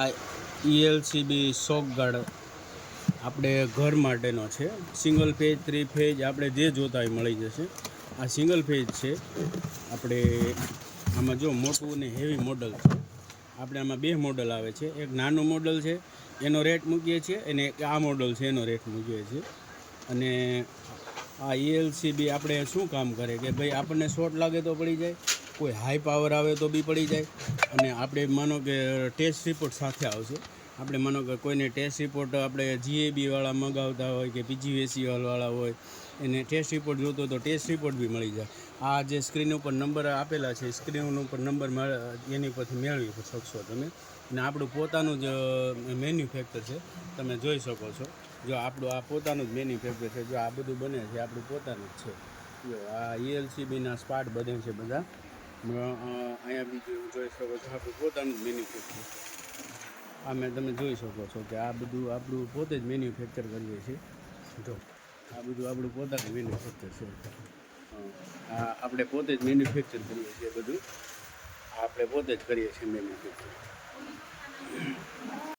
આ ELCB શોક guard આપણે ઘર માટેનો છે. સિંગલ ફેજ, 3 ફેજ આપણે જે જોતા હોય મળી જશે. આ સિંગલ ફેજ છે. આપણે આમાં જો મોટું ને હેવી મોડલ છે. આપણે આમાં બે મોડલ આવે છે. એક નાનું મોડલ છે એનો રેટ મૂકીએ છીએ, અને એક આ મોડલ છે એનો રેટ મૂકીએ છીએ. અને આ ELCB આપણે શું કામ કરે કે ભાઈ આપણને શોર્ટ લાગે તો પડી જાય, કોઈ હાઈ પાવર આવે તો બી પડી જાય. અને આપણે માનો કે ટેસ્ટ રિપોર્ટ સાથે આવશે. આપણે માનો કે કોઈને ટેસ્ટ રિપોર્ટ આપણે GAB વાળા મંગાવતા હોય કે PGVCL વાળા હોય, એને ટેસ્ટ રિપોર્ટ જોતો તો ટેસ્ટ રિપોર્ટ બી મળી જાય. આ જે સ્ક્રીન ઉપર નંબર આપેલા છે, સ્ક્રીન ઉપર નંબર એની પરથી મેળવી શકશો તમે. અને આપણું પોતાનું જ મેન્યુફેક્ચર છે, તમે જોઈ શકો છો. જો આપણું આ પોતાનું જ મેન્યુફેક્ચર છે. જો આ બધું બને છે આપણું પોતાનું જ છે. જો આ ELCBના સ્પાર્ટ બને છે બધા. અહીંયા બીજું જોઈ શકો છો, આપણું પોતાનું જ મેન્યુફેક્ચર છે. આ તમે જોઈ શકો છો કે આ બધું આપણું પોતે જ મેન્યુફેક્ચર કરીએ છીએ. જો આ બધું આપણું પોતાનું મેન્યુફેક્ચર છે. આ આપણે પોતે જ મેન્યુફેક્ચર કરીએ છીએ બધું. આપણે પોતે જ કરીએ છીએ મેન્યુફેક્ચર.